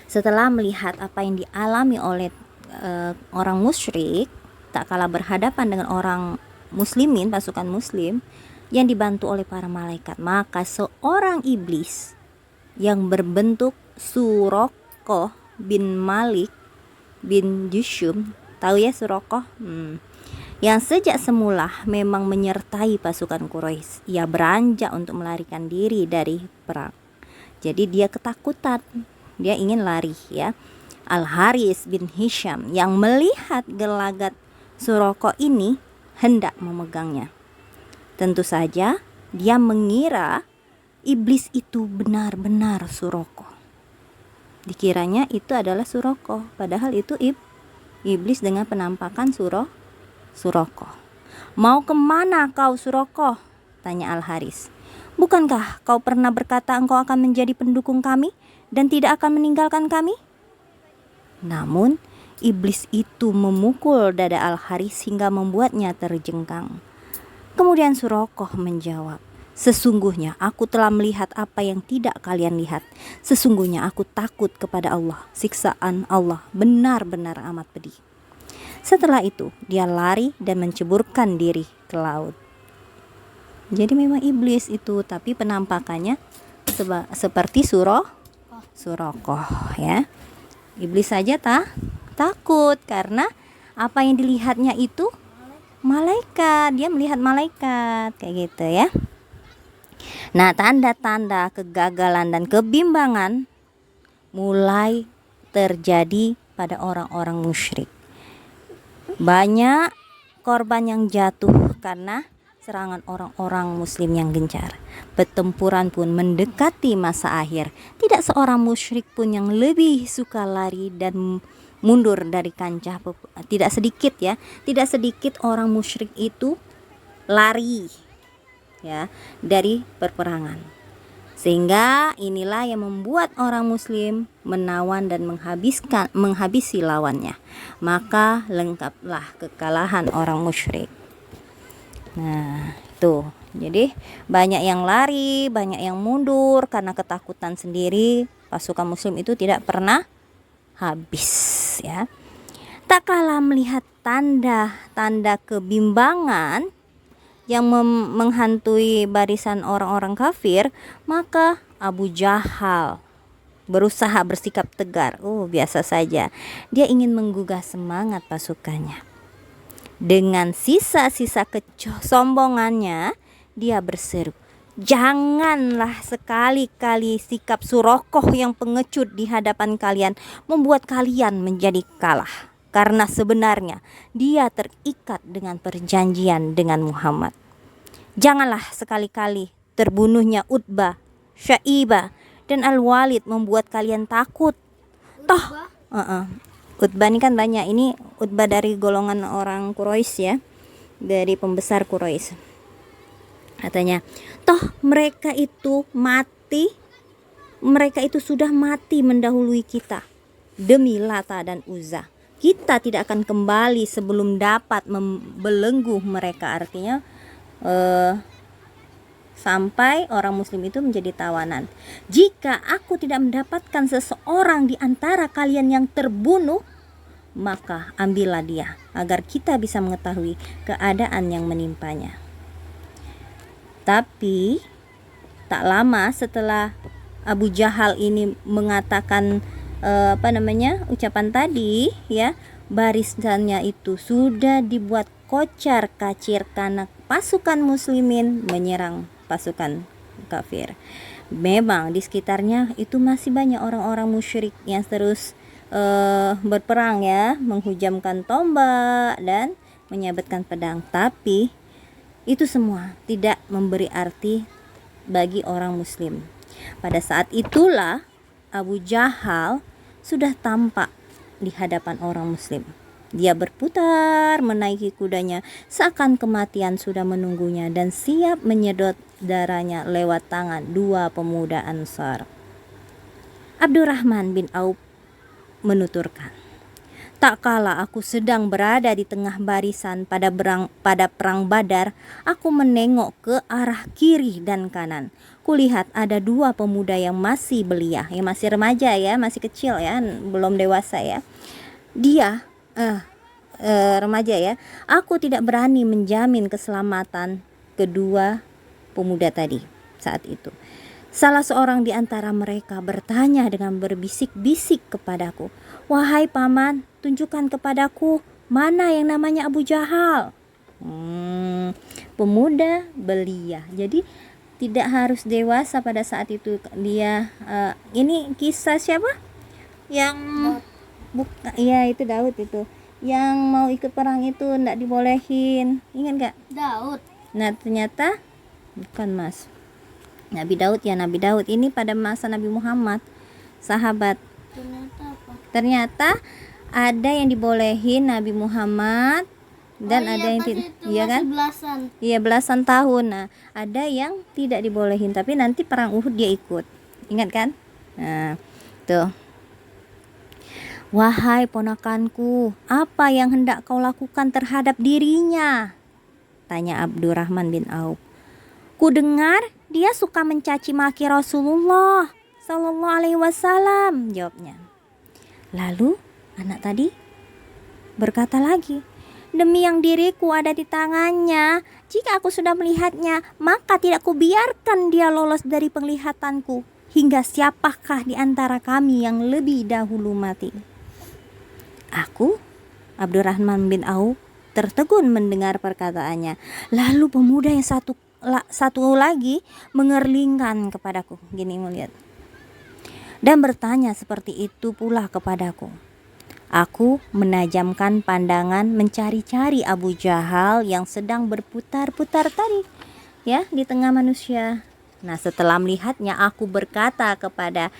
Setelah melihat apa yang dialami oleh orang musyrik, tak kalah berhadapan dengan orang muslimin, pasukan muslim yang dibantu oleh para malaikat, maka seorang iblis yang berbentuk Suraqqah bin Malik bin Jushum, tahu ya Suraqqah? Yang sejak semula memang menyertai pasukan Quraisy. Ia beranjak untuk melarikan diri dari perang. Jadi dia ketakutan, dia ingin lari ya. Al-Haris bin Hisham yang melihat gelagat Suraqqah ini hendak memegangnya. Tentu saja dia mengira iblis itu benar-benar Suraqqah. Dikiranya itu adalah Suraqqah, padahal itu iblis dengan penampakan Suraqqah. "Mau kemana kau Suraqqah?" tanya Al-Haris. "Bukankah kau pernah berkata engkau akan menjadi pendukung kami dan tidak akan meninggalkan kami?" Namun iblis itu memukul dada Al-Haris hingga membuatnya terjengkang. Kemudian Suraqqah menjawab, "Sesungguhnya aku telah melihat apa yang tidak kalian lihat. Sesungguhnya aku takut kepada Allah. Siksaan Allah benar-benar amat pedih." Setelah itu dia lari dan menceburkan diri ke laut. Jadi memang iblis itu, tapi penampakannya seperti Suraqqah ya. Iblis saja takut karena apa yang dilihatnya itu malaikat. Dia melihat malaikat kayak gitu ya. Nah, tanda-tanda kegagalan dan kebimbangan mulai terjadi pada orang-orang musyrik. Banyak korban yang jatuh karena serangan orang-orang muslim yang gencar. Pertempuran pun mendekati masa akhir. Tidak seorang musyrik pun yang lebih suka lari dan mundur dari kancah. Tidak sedikit orang musyrik itu lari ya dari perperangan. Sehingga inilah yang membuat orang muslim menawan dan menghabisi lawannya. Maka lengkaplah kekalahan orang musyrik. Nah, itu. Jadi banyak yang lari, banyak yang mundur karena ketakutan sendiri. Pasukan muslim itu tidak pernah habis ya. Tak kalah melihat tanda-tanda kebimbangan yang menghantui barisan orang-orang kafir, maka Abu Jahal berusaha bersikap tegar. Biasa saja. Dia ingin menggugah semangat pasukannya. Dengan sisa-sisa kesombongannya, dia berseru, "Janganlah sekali-kali sikap Suraqqah yang pengecut di hadapan kalian membuat kalian menjadi kalah. Karena sebenarnya dia terikat dengan perjanjian dengan Muhammad. Janganlah sekali-kali terbunuhnya Utbah, Syaibah, dan Al-Walid membuat kalian takut. Toh, Utbah ini kan banyak. Ini Utbah dari golongan orang Quraisy ya, dari pembesar Quraisy. Katanya, toh mereka itu sudah mati mendahului kita. Demi Lata dan Uzza, kita tidak akan kembali sebelum dapat membelenggu mereka." Artinya sampai orang muslim itu menjadi tawanan. "Jika aku tidak mendapatkan seseorang di antara kalian yang terbunuh, maka ambillah dia agar kita bisa mengetahui keadaan yang menimpanya." Tapi tak lama setelah Abu Jahal ini mengatakan ucapan tadi ya, barisannya itu sudah dibuat kocar kacir karena pasukan muslimin menyerang pasukan kafir. Memang di sekitarnya itu masih banyak orang-orang musyrik yang terus berperang ya, menghujamkan tombak dan menyabetkan pedang. Tapi itu semua tidak memberi arti bagi orang muslim. Pada saat itulah Abu Jahal sudah tampak di hadapan orang muslim. Dia berputar menaiki kudanya seakan kematian sudah menunggunya dan siap menyedot darahnya lewat tangan dua pemuda Ansar. Abdurrahman bin Auf menuturkan, Tak kala aku sedang berada di tengah barisan pada perang Badar, aku menengok ke arah kiri dan kanan. Kulihat ada dua pemuda yang masih belia, yang masih remaja ya, masih kecil ya, belum dewasa ya. Dia remaja ya. Aku tidak berani menjamin keselamatan kedua pemuda tadi saat itu. Salah seorang di antara mereka bertanya dengan berbisik-bisik kepadaku, "Wahai paman, tunjukkan kepadaku mana yang namanya Abu Jahal." Pemuda belia. Jadi tidak harus dewasa pada saat itu dia. Ini kisah siapa? Yang iya itu Daud itu. Yang mau ikut perang itu enggak dibolehin. Ingat gak? Daud. Nah ternyata bukan mas. Nabi Daud ya, Nabi Daud ini pada masa Nabi Muhammad, sahabat. Ternyata apa? Ternyata ada yang dibolehin Nabi Muhammad dan ada yang tidak, iya kan? Belasan. Iya belasan tahun. Nah, ada yang tidak dibolehin tapi nanti perang Uhud dia ikut. Ingat kan? Nah, tuh. "Wahai ponakanku, apa yang hendak kau lakukan terhadap dirinya?" tanya Abdurrahman bin Auf. "Ku dengar dia suka mencaci maki Rasulullah Sallallahu Alaihi Wasallam," jawabnya. Lalu anak tadi berkata lagi, "Demi yang diriku ada di tangannya, jika aku sudah melihatnya, maka tidak kubiarkan dia lolos dari penglihatanku, hingga siapakah di antara kami yang lebih dahulu mati." Aku, Abdurrahman bin Auf, tertegun mendengar perkataannya. Lalu pemuda yang satu lagi mengerlingkan kepadaku, gini melihat, dan bertanya seperti itu pula kepadaku. Aku menajamkan pandangan mencari-cari Abu Jahal yang sedang berputar-putar tadi ya di tengah manusia. Nah setelah melihatnya aku berkata kepada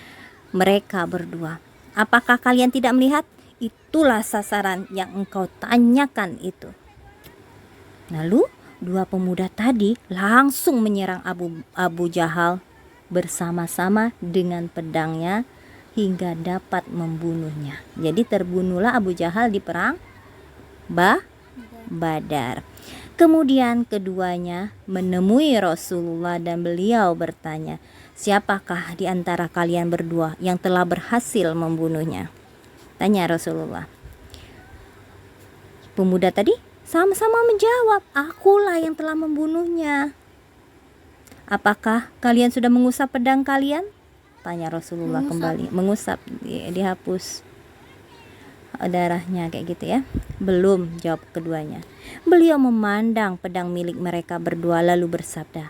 mereka berdua, "Apakah kalian tidak melihat? Itulah sasaran yang engkau tanyakan itu." Lalu dua pemuda tadi langsung menyerang Abu Jahal bersama-sama dengan pedangnya hingga dapat membunuhnya. Jadi terbunuhlah Abu Jahal di perang Badar. Kemudian keduanya menemui Rasulullah dan beliau bertanya, "Siapakah di antara kalian berdua yang telah berhasil membunuhnya?" Tanya Rasulullah. Pemuda tadi sama-sama menjawab, "Akulah yang telah membunuhnya." "Apakah kalian sudah mengusap pedang kalian?" tanya Rasulullah kembali. Mengusap, dihapus darahnya kayak gitu ya. "Belum," jawab keduanya. Beliau memandang pedang milik mereka berdua lalu bersabda,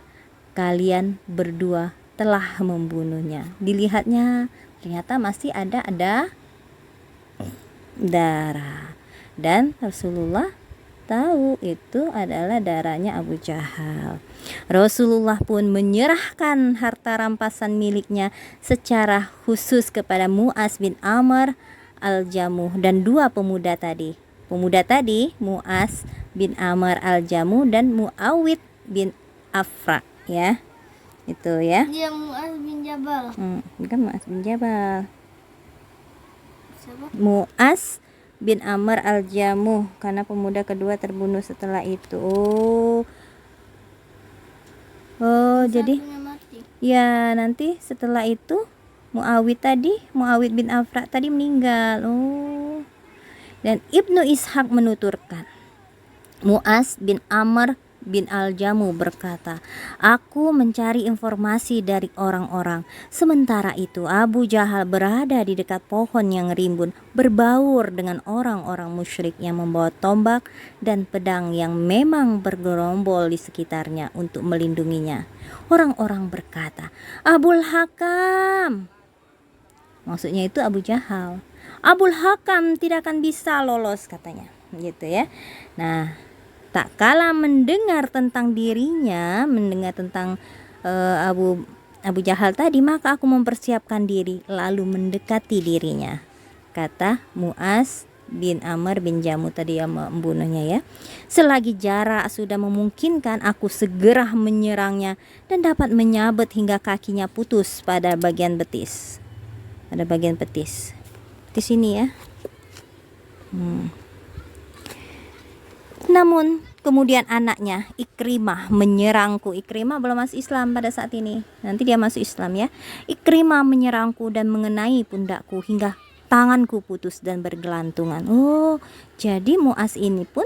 "Kalian berdua telah membunuhnya." Dilihatnya ternyata masih ada darah, dan Rasulullah tahu itu adalah darahnya Abu Jahal. Rasulullah pun menyerahkan harta rampasan miliknya secara khusus kepada Mu'az bin Amr al-Jamuh dan dua pemuda tadi. Pemuda tadi Mu'az bin Amr al-Jamuh dan Muawid bin Afra ya. Itu ya. Dia Mu'az bin Jabal. Bukan Mu'az bin Jabal. Siapa? Mu'az bin Amr al-Jamuh, karena pemuda kedua terbunuh setelah itu. Jadi mati. ya nanti setelah itu Muawid bin Afra tadi meninggal. Dan Ibnu Ishaq menuturkan, Mu'az bin Amr bin al-Jamuh berkata, "Aku mencari informasi dari orang-orang. Sementara itu Abu Jahal berada di dekat pohon yang rimbun, berbaur dengan orang-orang musyrik yang membawa tombak dan pedang yang memang bergerombol di sekitarnya untuk melindunginya. Orang-orang berkata, 'Abul Hakam,' maksudnya itu Abu Jahal, 'Abul Hakam tidak akan bisa lolos,' katanya." Gitu ya. Nah, tak kala mendengar tentang dirinya, mendengar tentang Abu Jahal tadi, maka aku mempersiapkan diri lalu mendekati dirinya. Kata Mu'az bin Amr bin Jamuh tadi yang membunuhnya ya. "Selagi jarak sudah memungkinkan, aku segera menyerangnya dan dapat menyabet hingga kakinya putus pada bagian betis." Pada bagian betis. Di sini ya. Namun kemudian anaknya Ikrimah menyerangku. Ikrimah belum masuk Islam pada saat ini. Nanti dia masuk Islam ya. Ikrimah menyerangku dan mengenai pundakku hingga tanganku putus dan bergelantungan. Oh, jadi Muaz ini pun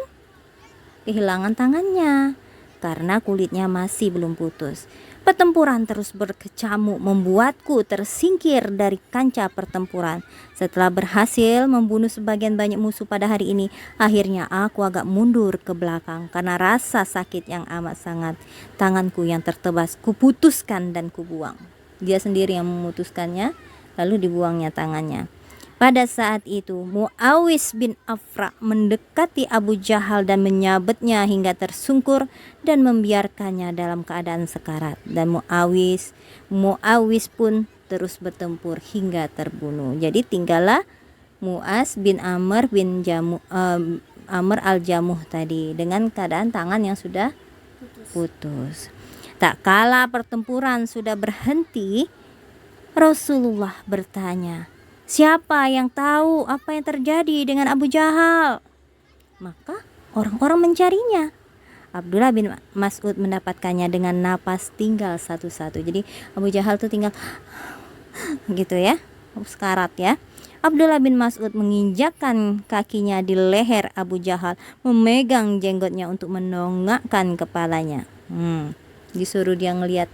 kehilangan tangannya karena kulitnya masih belum putus. Pertempuran terus berkecamuk membuatku tersingkir dari kancah pertempuran. Setelah berhasil membunuh sebagian banyak musuh pada hari ini, akhirnya aku agak mundur ke belakang karena rasa sakit yang amat sangat. Tanganku yang tertebas kuputuskan dan kubuang. Dia sendiri yang memutuskannya, lalu dibuangnya tangannya. Pada saat itu Muawis bin Afra mendekati Abu Jahal dan menyabetnya hingga tersungkur dan membiarkannya dalam keadaan sekarat. Dan Muawis pun terus bertempur hingga terbunuh. Jadi tinggallah Muaz bin Amr al-Jamuh tadi dengan keadaan tangan yang sudah putus. Tak kala pertempuran sudah berhenti, Rasulullah bertanya, "Siapa yang tahu apa yang terjadi dengan Abu Jahal?" Maka orang-orang mencarinya. Abdullah bin Mas'ud mendapatkannya dengan napas tinggal satu-satu. Jadi Abu Jahal tuh tinggal gitu ya, sekarat ya. Abdullah bin Mas'ud menginjakkan kakinya di leher Abu Jahal, memegang jenggotnya untuk menongakkan kepalanya. Disuruh dia ngelihat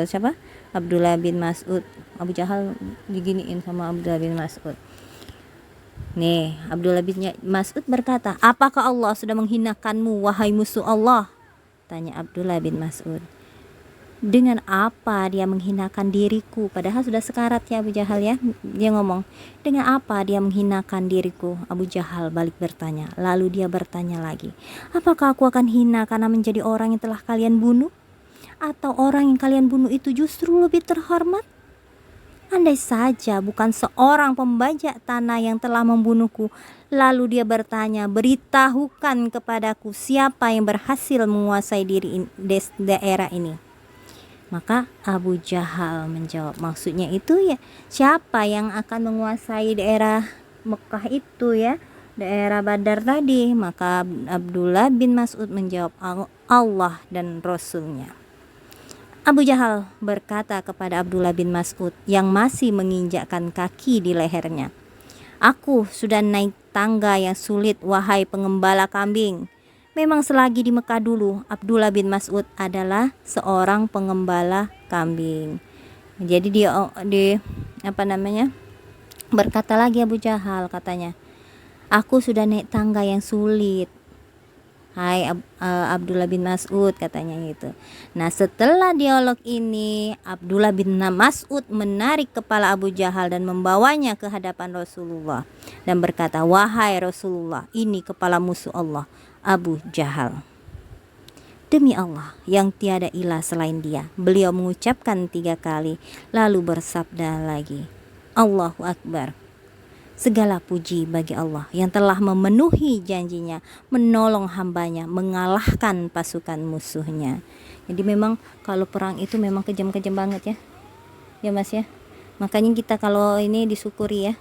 siapa? Abdullah bin Mas'ud. Abu Jahal diginiin sama Abdullah bin Mas'ud. Nih, Abdullah bin Mas'ud berkata, "Apakah Allah sudah menghinakanmu, wahai musuh Allah?" Tanya Abdullah bin Mas'ud. "Dengan apa dia menghinakan diriku?" Padahal sudah sekarat ya Abu Jahal ya. Dia ngomong, "Dengan apa dia menghinakan diriku?" Abu Jahal balik bertanya. Lalu dia bertanya lagi, "Apakah aku akan hina karena menjadi orang yang telah kalian bunuh? Atau orang yang kalian bunuh itu justru lebih terhormat? Andai saja bukan seorang pembajak tanah yang telah membunuhku." Lalu dia bertanya, "Beritahukan kepadaku siapa yang berhasil menguasai daerah ini." Maka Abu Jahal menjawab, maksudnya itu ya siapa yang akan menguasai daerah Mekah itu ya, daerah Badar tadi. Maka Abdullah bin Mas'ud menjawab, "Allah dan Rasulnya." Abu Jahal berkata kepada Abdullah bin Mas'ud yang masih menginjakkan kaki di lehernya, "Aku sudah naik tangga yang sulit, wahai pengembala kambing." Memang selagi di Mekah dulu, Abdullah bin Mas'ud adalah seorang pengembala kambing. Jadi dia berkata lagi Abu Jahal, katanya, "Aku sudah naik tangga yang sulit, hai Abdullah bin Mas'ud," katanya gitu. Nah, setelah dialog ini, Abdullah bin Mas'ud menarik kepala Abu Jahal dan membawanya ke hadapan Rasulullah dan berkata, "Wahai Rasulullah, ini kepala musuh Allah, Abu Jahal. Demi Allah yang tiada ilah selain dia." Beliau mengucapkan 3 kali, lalu bersabda lagi, "Allahu Akbar. Segala puji bagi Allah yang telah memenuhi janjinya, menolong hambanya, mengalahkan pasukan musuhnya." Jadi memang kalau perang itu memang kejam-kejam banget ya. Ya Mas ya. Makanya kita kalau ini disyukuri ya.